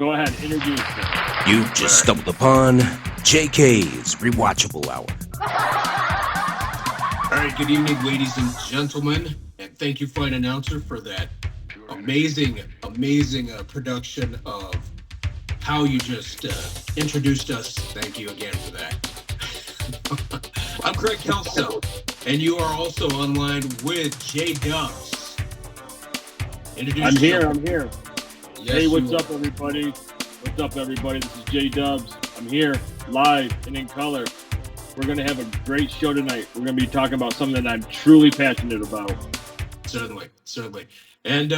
Go ahead, introduce them. You've just stumbled upon JK'z Rewatchable Hour. All right, good evening, ladies and gentlemen, and thank you, Flight Announcer, for that amazing production of how you just introduced us. Thank you again for that. I'm Craig Kelso, and you are also online with JK'z. I'm here. Yes, hey, what's up, everybody? What's up, everybody? This is JK'z. I'm here, live and in color. We're going to have a great show tonight. We're going to be talking about something that I'm truly passionate about. Certainly. And,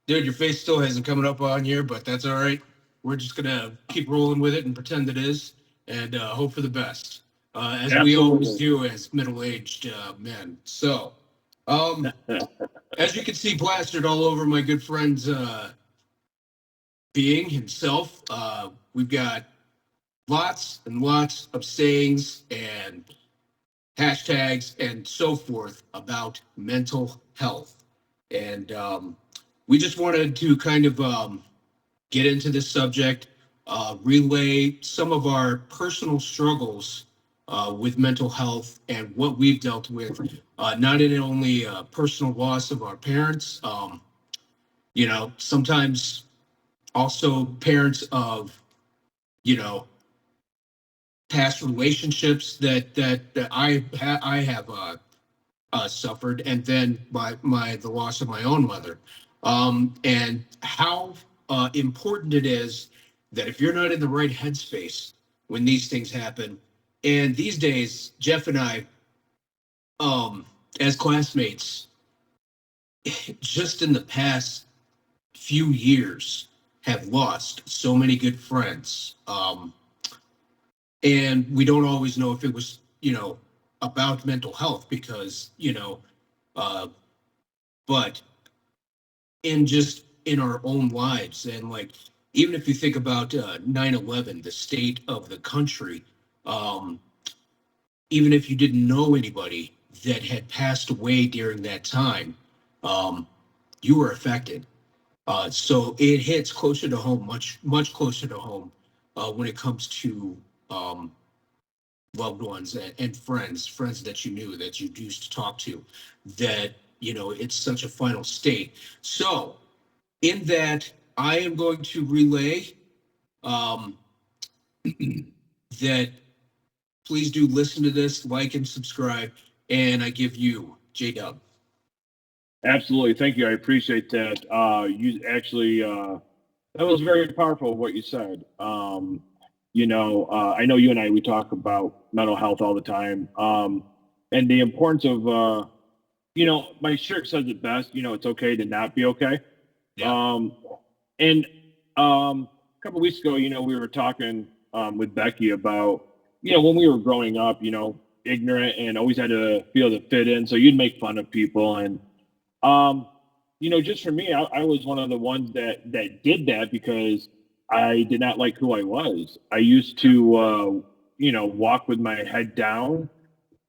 dude, your face still hasn't come up on here, but that's all right. We're just going to keep rolling with it and pretend it is, and hope for the best, as Absolutely. we always do as middle-aged men. So, as you can see plastered all over my good friend's being himself, we've got lots and lots of sayings and hashtags and so forth about mental health. And we just wanted to kind of get into this subject, relay some of our personal struggles with mental health and what we've dealt with, not only personal loss of our parents, sometimes also parents of, past relationships that I have suffered, and then the loss of my own mother, and how important it is that if you're not in the right headspace when these things happen. And these days, Jeff and I, as classmates, just in the past few years, have lost so many good friends. And we don't always know if it was, about mental health because, but in our own lives. And like, even if you think about 9/11, the state of the country, even if you didn't know anybody that had passed away during that time, you were affected. So it hits closer to home, much closer to home, when it comes to loved ones and friends that you knew, that you used to talk to, that, it's such a final state. So in that, I am going to relay that please do listen to this, like and subscribe, and I give you JK'z. Absolutely. Thank you. I appreciate that. You actually, that was very powerful what you said. I know you and we talk about mental health all the time. And the importance of, my shirt says it best, it's okay to not be okay. Yeah. And a couple of weeks ago, we were talking with Becky about, when we were growing up, ignorant and always had to feel to fit in. So you'd make fun of people. And, just for me, I was one of the ones that did that because I did not like who I was. I used to, walk with my head down,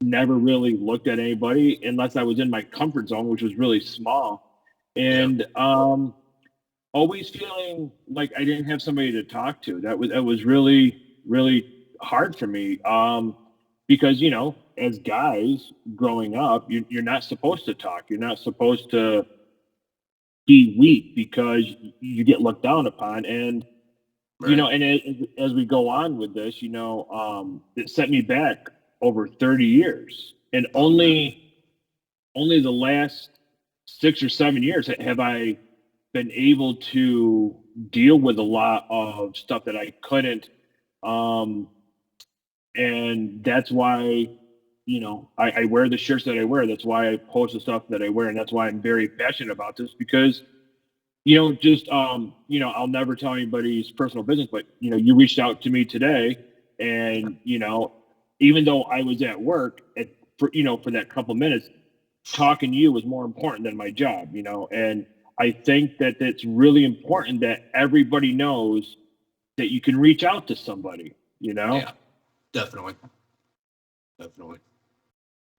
never really looked at anybody unless I was in my comfort zone, which was really small. And always feeling like I didn't have somebody to talk to. That was really, really hard for me. Because, as guys growing up, you're not supposed to talk. You're not supposed to be weak because you get looked down upon. And, Right. And as we go on with this, it set me back over 30 years. And only the last 6 or 7 years have I been able to deal with a lot of stuff that I couldn't. And that's why, I wear the shirts that I wear. That's why I post the stuff that I wear. And that's why I'm very passionate about this because, I'll never tell anybody's personal business, but, you reached out to me today and, even though I was at work for that couple minutes, talking to you was more important than my job, and I think that it's really important that everybody knows that you can reach out to somebody, Yeah, definitely.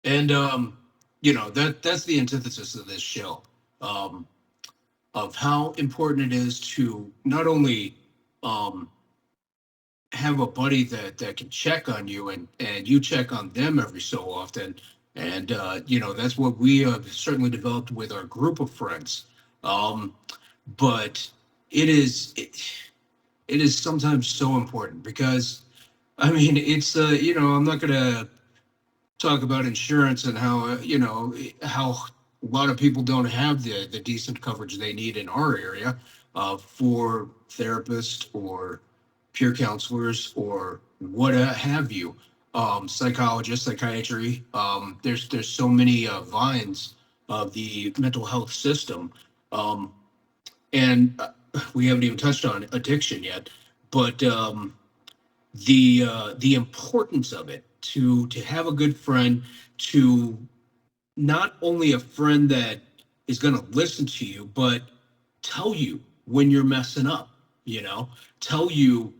And that's the antithesis of this show. of how important it is to not only have a buddy that can check on you, and you check on them every so often. And that's what we have certainly developed with our group of friends. But it is sometimes so important because, I mean, it's I'm not gonna talk about insurance and how how a lot of people don't have the decent coverage they need in our area for therapists or peer counselors or what have you, psychologists, psychiatry. There's so many vines of the mental health system, and we haven't even touched on addiction yet, but the importance of it to have a good friend, to not only a friend that is going to listen to you, but tell you when you're messing up, tell you,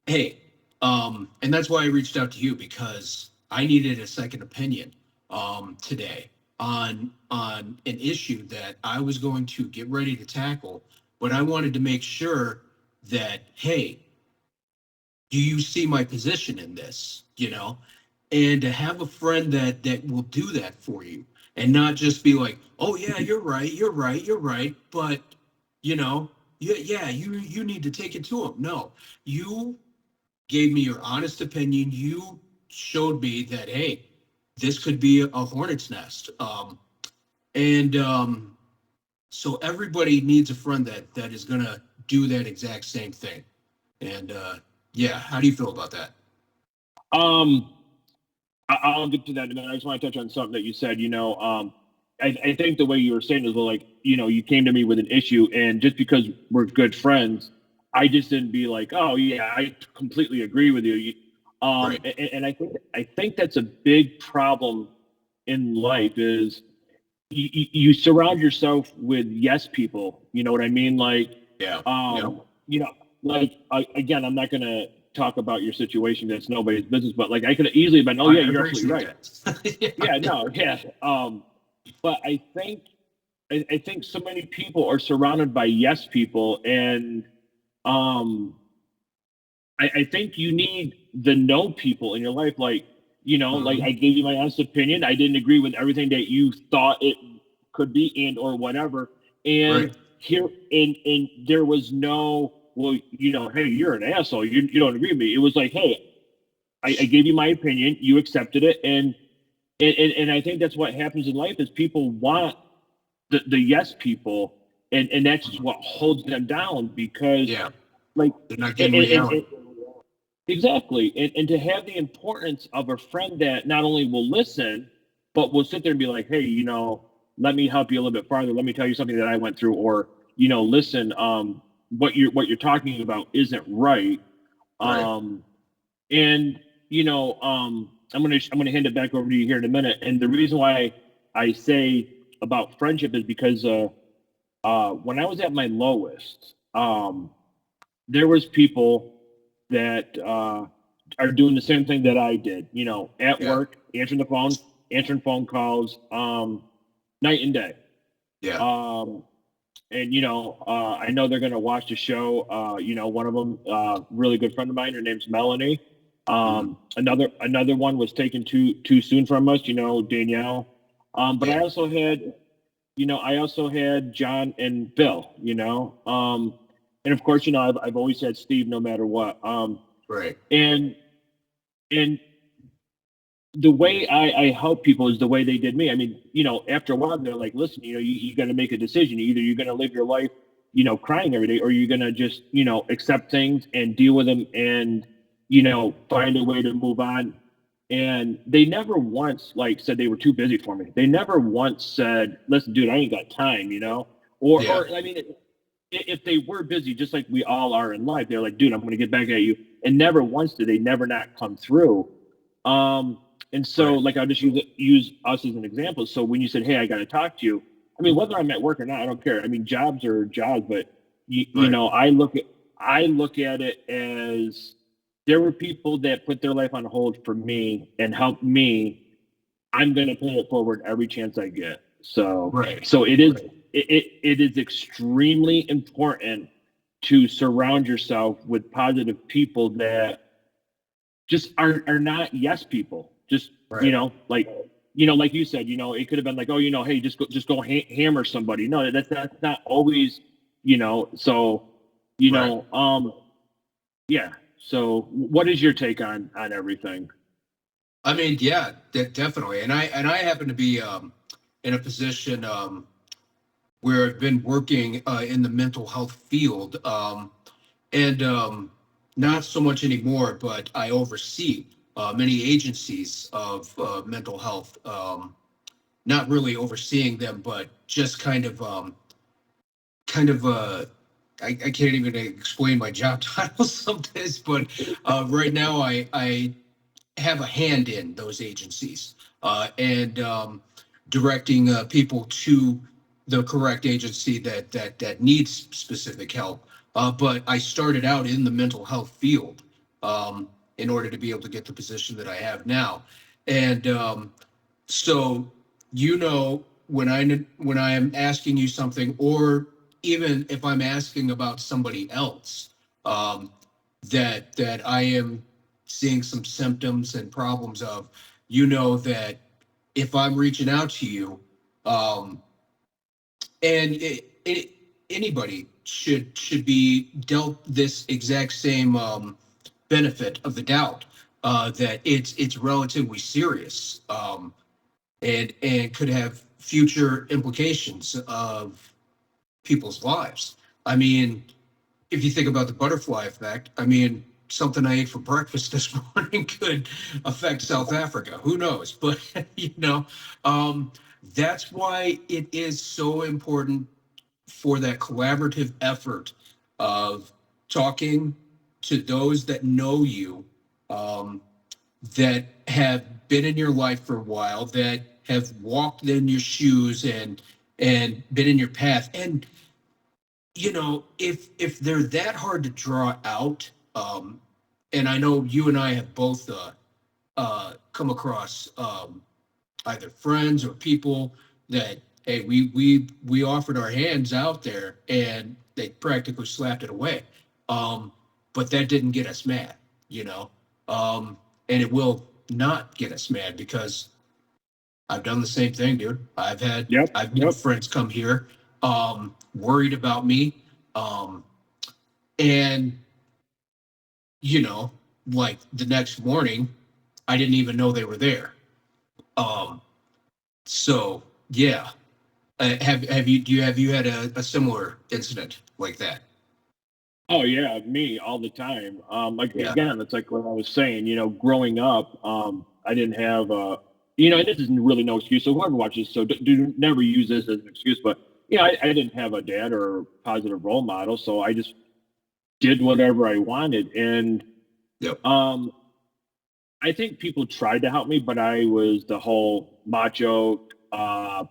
hey, and that's why I reached out to you, because I needed a second opinion today on an issue that I was going to get ready to tackle, but I wanted to make sure that, hey, do you see my position in this? And to have a friend that will do that for you, and not just be like, oh yeah, you're right, you're right, but yeah, you need to take it to him. No, you gave me your honest opinion. You showed me that, hey, this could be a hornet's nest. And so everybody needs a friend that is gonna do that exact same thing. And yeah, how do you feel about that? I'll get to that in a minute. I just want to touch on something that you said. I think the way you were saying is, well, like, you came to me with an issue, and just because we're good friends, I just didn't be like, oh yeah, I completely agree with you. Right. And I think that's a big problem in life is you surround yourself with yes people. You know what I mean? Like, Yeah. like again, I'm not gonna talk about your situation. That's nobody's business. But like, I could have easily been, oh yeah, you're absolutely right. Yeah, no, yeah. But I think so many people are surrounded by yes people, and I think you need the no people in your life. Like, like, I gave you my honest opinion. I didn't agree with everything that you thought it could be and or whatever. And Right. here, and there was no, well, hey, you're an asshole. You don't agree with me. It was like, hey, I gave you my opinion. You accepted it, and I think that's what happens in life is people want the yes people, and that's just what holds them down because, Yeah. like, They're not getting reality. exactly, and to have the importance of a friend that not only will listen, but will sit there and be like, hey, let me help you a little bit farther. Let me tell you something that I went through, or listen, what you're talking about isn't right. Right. And I'm gonna hand it back over to you here in a minute. And the reason why I say about friendship is because when I was at my lowest, there was people that are doing the same thing that I did. At Yeah. work, answering phone calls, night and day. Yeah. And I know they're gonna watch the show. One of them, really good friend of mine. Her name's Melanie. Another one was taken too soon from us. Danielle. But Yeah. I also had John and Bill. And of course, I've always had Steve, no matter what. Right. And the way I help people is the way they did me. I mean, after a while, they're like, listen, you got to make a decision. Either you're going to live your life, crying every day, or you're going to just, accept things and deal with them and, find a way to move on. And they never once said they were too busy for me. They never once said, listen, dude, I ain't got time, or I mean, if they were busy, just like we all are in life, they're like, dude, I'm going to get back at you. And never once did they never not come through. And so, Right. like, I'll just use us as an example. So when you said, hey, I got to talk to you, I mean, whether I'm at work or not, I don't care. I mean, jobs are jobs, but Right. I look at it as there were people that put their life on hold for me and helped me. I'm going to pay it forward every chance I get. So, Right. so it is, Right. it is extremely important to surround yourself with positive people that just are not yes people. Just Right. like you said, it could have been like, oh, hey, just go hammer somebody. No, that's not always, so Right. yeah. So what is your take on everything? I mean, yeah, definitely. And I happen to be in a position where I've been working in the mental health field, and not so much anymore, but I oversee many agencies of mental health. Not really overseeing them, but just kind of I can't even explain my job title sometimes, but right now I have a hand in those agencies, and directing people to the correct agency that needs specific help. But I started out in the mental health field in order to be able to get the position that I have now, and so when I am asking you something, or even if I'm asking about somebody else, um, that I am seeing some symptoms and problems of, that if I'm reaching out to you, um, and anybody should be dealt this exact same benefit of the doubt, that it's relatively serious, and could have future implications of people's lives. I mean, if you think about the butterfly effect, I mean, something I ate for breakfast this morning could affect South Africa. Who knows? But um, that's why it is so important for that collaborative effort of talking to those that know you, um, that have been in your life for a while, that have walked in your shoes and been in your path. And if they're that hard to draw out, and I know you and I have both come across either friends or people that, hey, we offered our hands out there and they practically slapped it away, but that didn't get us mad, and it will not get us mad, because I've done the same thing, dude. Yep. I've Yep. had friends come here, worried about me, um, and you know, like the next morning, I didn't even know they were there. Um, so yeah, have you had a similar incident like that? Oh yeah, me all the time. Like Yeah. again, it's like what I was saying. Growing up, I didn't have and this is really no excuse. So whoever watches, so do never use this as an excuse. But I didn't have a dad or a positive role model, so I just did whatever I wanted, and Yep. I think people tried to help me, but I was the whole macho. One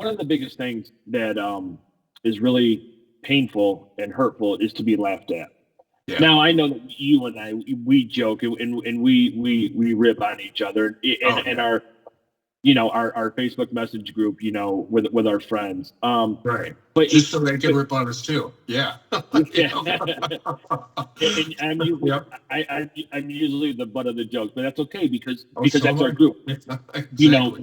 of the biggest things that is really painful and hurtful is to be laughed at. Yeah. Now I know that you and I we joke and we rip on each other Oh and yeah. our Facebook message group, with our friends. Right. But Just so they can rip on us too. Yeah. You yeah, know? and I'm usually Yep. I'm usually the butt of the joke, but that's okay because Oh, so that's our am group. I. You know,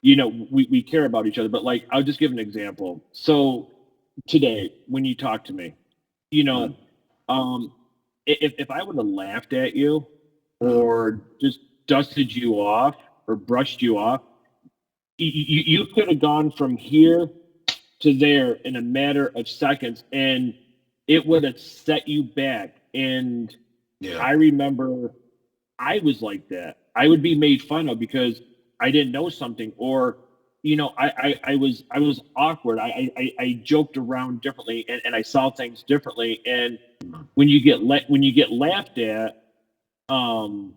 Exactly. we care about each other. But like, I'll just give an example. So today, when you talk to me, you know, Mm, um, if I would have laughed at you mm. or just dusted you off or brushed you off, you could have gone from here to there in a matter of seconds, and it would have set you back. And Yeah. I remember I was like that. I would be made fun of because I didn't know something, or I was awkward. I joked around differently, and I saw things differently. And Mm. when you get laughed at, um,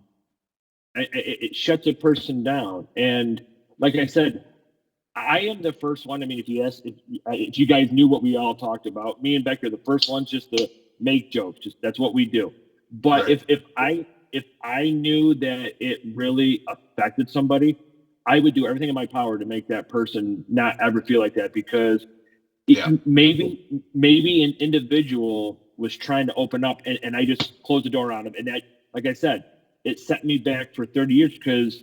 it shuts a person down. And like I said, I am the first one. I mean, if you guys knew what we all talked about, me and Becky are the first ones just to make jokes. Just that's what we do. But Right. if I knew that it really affected somebody, I would do everything in my power to make that person not ever feel like that, because Yeah. maybe an individual was trying to open up, and I just closed the door on him. And that, like I said, it set me back for 30 years, because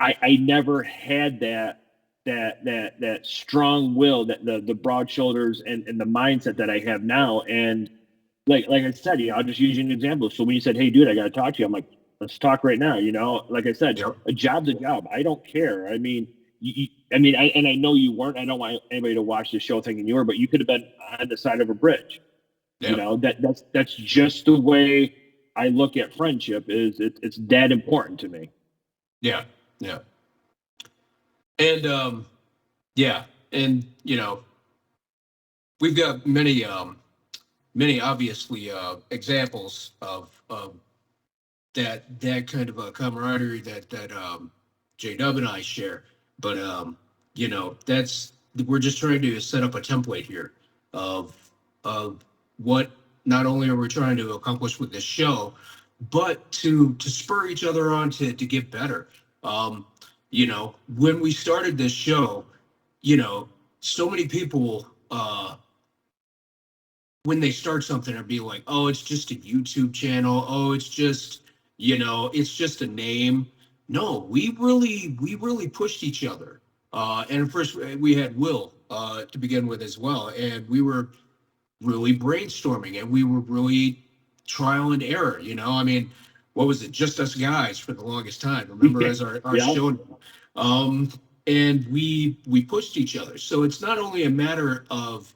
I never had that strong will, that the broad shoulders and the mindset that I have now. And like I said, I'll just use you an example. So when you said, "Hey, dude, I got to talk to you," I'm like, "Let's talk right now." Like I said, Yep. a job's a job. I don't care. I mean, I know you weren't. I don't want anybody to watch the show thinking you were, but you could have been on the side of a bridge. Yep. That's just the way I look at friendship. It's that important to me. Yeah. Yeah. And yeah, and we've got many obviously examples of that kind of a camaraderie that J-Dub and I share. But that's, we're just trying to set up a template here of what not only are we trying to accomplish with this show, but to spur each other on to get better. When we started this show, so many people when they start something are be like, "Oh, it's just a YouTube channel. Oh, it's just, it's just a name." No, we really pushed each other. And first we had Will to begin with as well, and we were really brainstorming, and we were really trial and error. I mean, what was it? Just Us Guys for the longest time. Remember, as our Yeah. show. And we pushed each other. So it's not only a matter of,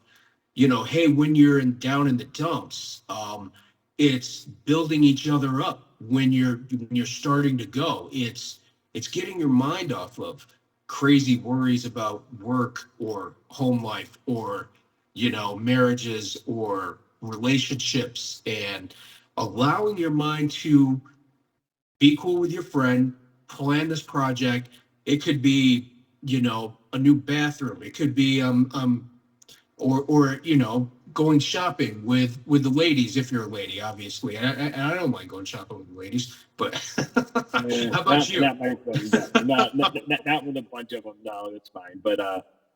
hey, when you're down in the dumps, it's building each other up when you're starting to go. It's getting your mind off of crazy worries about work or home life or marriages or relationships, and allowing your mind to be cool with your friend, plan this project. It could be, a new bathroom. It could be or going shopping with the ladies, if you're a lady, obviously. And I don't mind going shopping with the ladies, but how about you? Not my thing. Not with a bunch of them. No, that's fine. But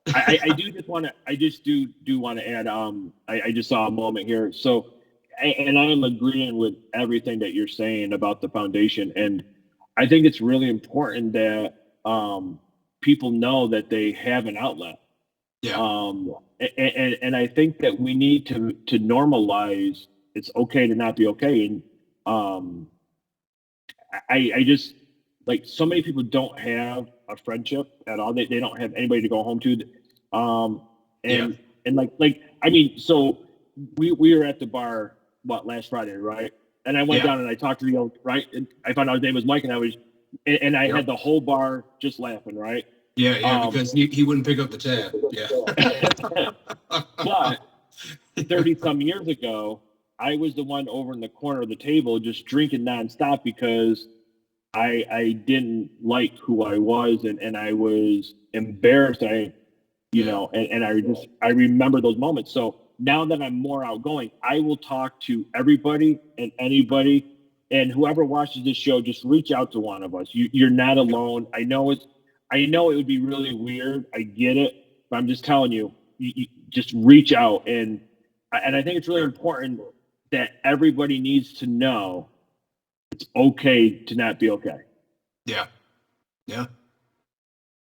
I do want to add. I just saw a moment here. So, and I am agreeing with everything that you're saying about the foundation, and I think it's really important that people know that they have an outlet. Yeah. And I think that we need to normalize it's okay to not be okay. And I just, like, so many people don't have a friendship at all. They don't have anybody to go home to. And like I mean, so we were at the bar last Friday, right? And I went down and I talked to the old, right, and I found out his name was Mike, and I had the whole bar just laughing, right? Yeah, because he wouldn't pick up the tab. Yeah. But 30 some years ago, I was the one over in the corner of the table just drinking nonstop because I didn't like who I was, and I was embarrassed. And I remember those moments. So now that I'm more outgoing, I will talk to everybody and anybody, and whoever watches this show, just reach out to one of us. You're not alone. I know it would be really weird. I get it, but I'm just telling you, you just reach out. And I think it's really important that everybody needs to know it's okay to not be okay. Yeah. Yeah.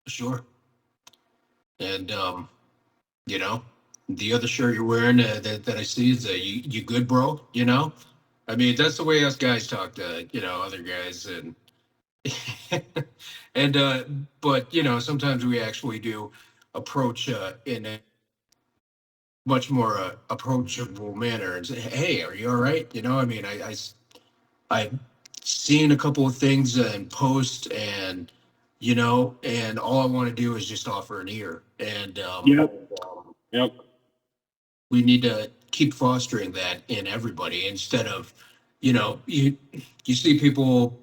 Sure. And, the other shirt you're wearing that I see is you good, bro? I mean, that's the way us guys talk to, other guys. And, but, sometimes we actually do approach in a much more approachable manner and say, "Hey, are you all right?" I mean, I've seen a couple of things in post, and and all I want to do is just offer an ear. And Yep. we need to keep fostering that in everybody, instead of, you see people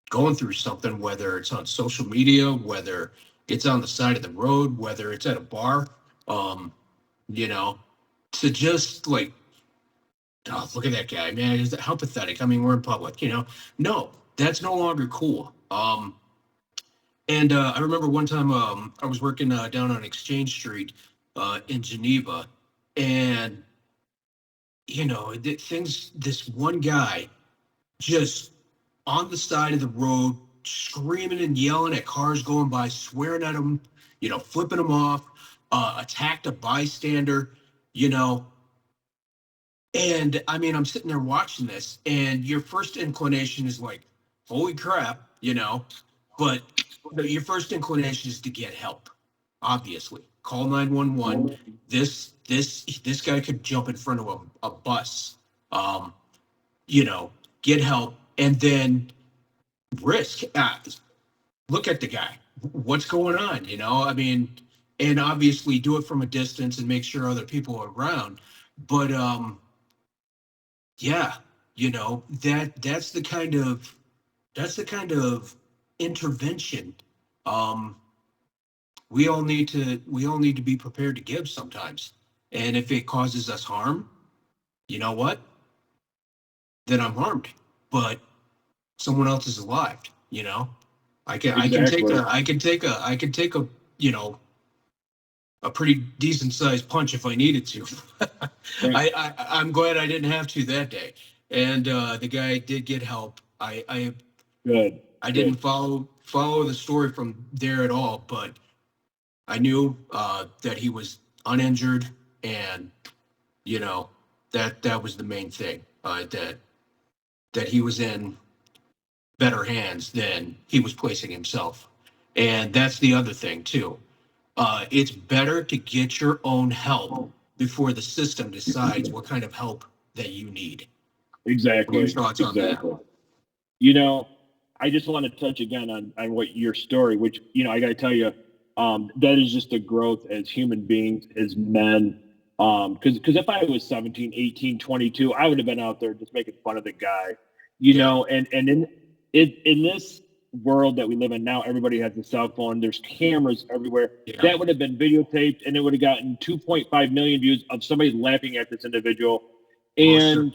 going through something, whether it's on social media, whether it's on the side of the road, whether it's at a bar, to just like, "Oh, look at that guy, man. How pathetic. I mean, we're in public, No, that's no longer cool. And I remember one time I was working down on Exchange Street in Geneva, and things. This one guy just on the side of the road, screaming and yelling at cars going by, swearing at them, flipping them off, attacked a bystander, you know. And I mean, I'm sitting there watching this, and your first inclination is like, holy crap, but your first inclination is to get help, obviously. Call 911. This guy could jump in front of a bus, um, get help, and then risk. Look at the guy. What's going on? I mean, and obviously do it from a distance and make sure other people are around. But yeah, that's the kind of intervention we all need to be prepared to give sometimes. And if it causes us harm, you know what? Then I'm harmed. But someone else is alive, I can Exactly. I can take a a pretty decent sized punch if I needed to. Right. I'm glad I didn't have to that day. And the guy did get help. Good. I didn't Good. follow the story from there at all, but I knew that he was uninjured, and that was the main thing, that he was in better hands than he was placing himself. And that's the other thing too. It's better to get your own help before the system decides what kind of help that you need. What are your Exactly. thoughts on that? Exactly. You know, I just want to touch again on what your story, which, I got to tell you, that is just a growth as human beings, as men. Because if I was 17, 18, 22, I would have been out there just making fun of the guy, Yeah. and in this world that we live in now, everybody has a cell phone. There's cameras everywhere. Yeah. That would have been videotaped, and it would have gotten 2.5 million views of somebody laughing at this individual. Oh, sure.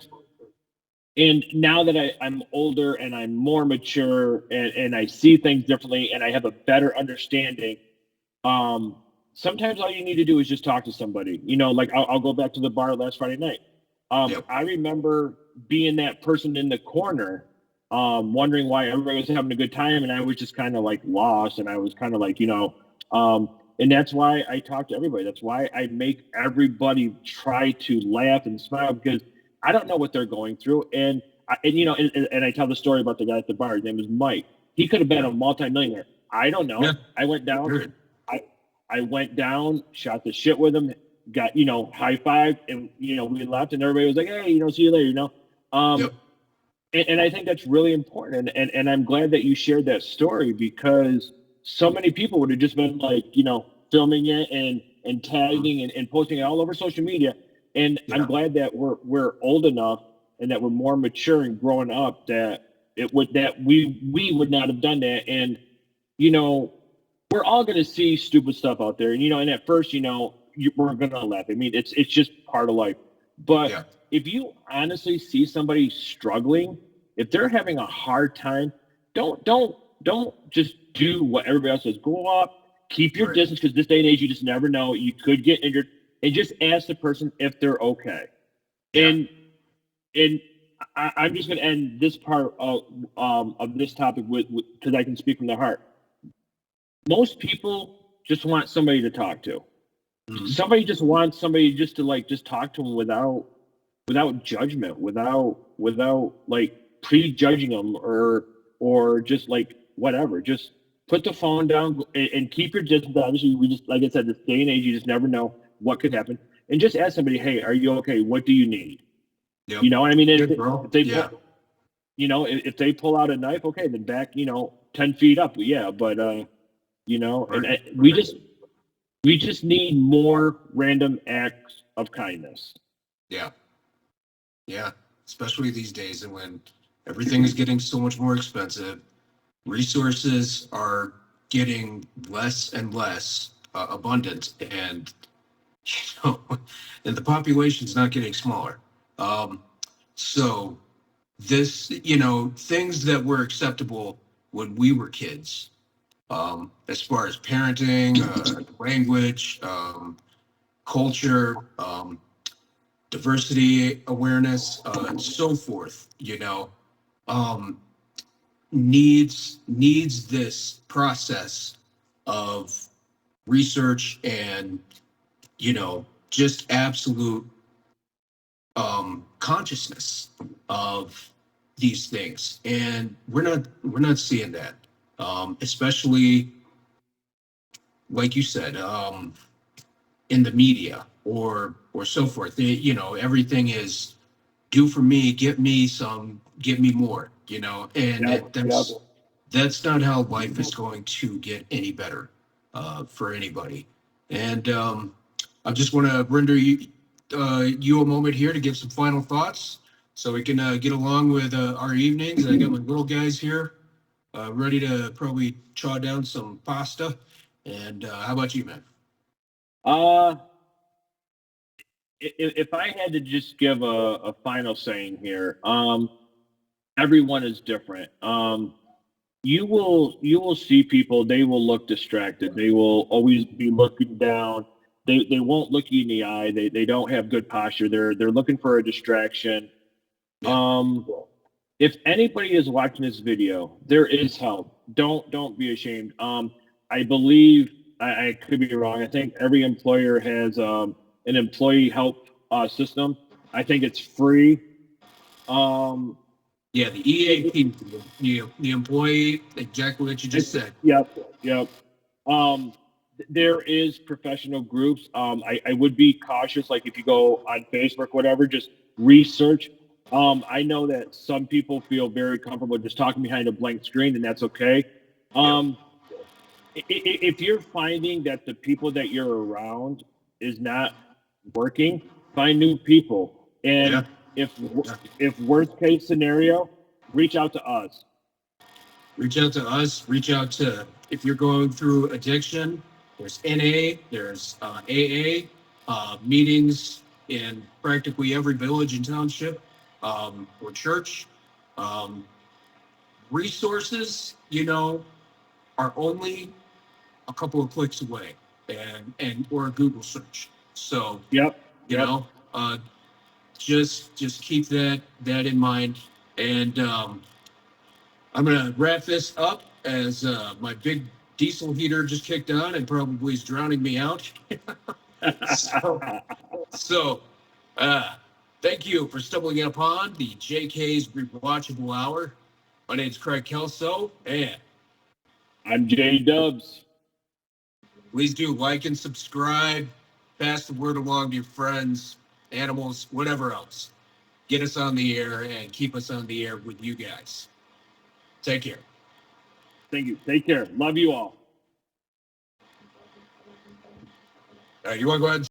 And now that I'm older and I'm more mature, and I see things differently and I have a better understanding, sometimes all you need to do is just talk to somebody. Like I'll go back to the bar last Friday night. Yep. I remember being that person in the corner, wondering why everybody was having a good time, and I was just kind of like lost, and I was kind of like, and that's why I talk to everybody. That's why I make everybody try to laugh and smile, because I don't know what they're going through. And I tell the story about the guy at the bar. His name is Mike. He could have been a multimillionaire. I don't know. Yeah. I went down. Good. I went down, shot the shit with him, got high five, and we left, and everybody was like, "Hey, see you later," Yep. And I think that's really important, and I'm glad that you shared that story, because so many people would have just been like, filming it and tagging and posting it all over social media. And Yeah. I'm glad that we're old enough and that we're more mature and growing up, that we would not have done that. And we're all going to see stupid stuff out there, and at first, we're going to laugh. I mean, it's just part of life. But Yeah. if you honestly see somebody struggling, if they're having a hard time, don't just do what everybody else says. Go up, keep your Right. distance, because this day and age, you just never know. You could get injured, and just ask the person if they're okay. Yeah. And I'm just going to end this part of this topic with, because I can speak from the heart. Most people just want somebody to talk to. Mhm. Somebody just wants somebody just to just talk to them without judgment, without like prejudging them, or just like whatever. Just put the phone down and keep your distance. Obviously, we just, like I said, this day and age, you just never know what could happen. And just ask somebody, "Hey, are you okay? What do you need?" Yep. You know what I mean? Good, bro. If they Yeah. pull, if they pull out a knife, okay, then back 10 feet up. Yeah, but and Right. we just need more random acts of kindness. Yeah. Yeah. Especially these days, and when everything is getting so much more expensive, resources are getting less and less abundant, and and the population's not getting smaller. So this, things that were acceptable when we were kids as far as parenting, language, culture, diversity awareness, and so forth, um, needs this process of research and, just absolute consciousness of these things. And we're not seeing that, especially like you said, in the media or so forth. Everything is do for me, get me some, give me more, and Yep, yep. that's not how life is going to get any better for anybody. And I just want to render you a moment here to give some final thoughts so we can get along with our evenings. I got my little guys here ready to probably chaw down some pasta. And how about you, man? Uh, if I had to just give a final saying here, everyone is different. You will see people, they will look distracted. They will always be looking down. They won't look you in the eye. They don't have good posture. They're looking for a distraction. Yeah. If anybody is watching this video, there is help. Don't be ashamed. I believe I could be wrong. I think every employer has an employee help system. I think it's free. Um, Yeah, the EAP, the employee, exactly what you just said. Yep, yep. Um, there is professional groups. I would be cautious, like if you go on Facebook, whatever, just research. I know that some people feel very comfortable just talking behind a blank screen, and that's okay. Um, if you're finding that the people that you're around is not working, find new people. Yeah. And if worst case scenario, reach out to us. Reach out to us. Reach out to, if you're going through addiction, there's NA, there's AA, meetings in practically every village and township, or church. Um, Resources, are only a couple of clicks away, and or a Google search. So, Yep. you Yep. know, just keep that in mind. And I'm gonna wrap this up as my big diesel heater just kicked on and probably is drowning me out. So, thank you for stumbling upon the JK'z Rewatchable Hour. My name's Craig Kelso, and I'm J Dubs. please do like and subscribe. Pass the word along to your friends, animals, whatever else. Get us on the air and keep us on the air with you guys. Take care. Thank you. Take care. Love you all. You want to go ahead and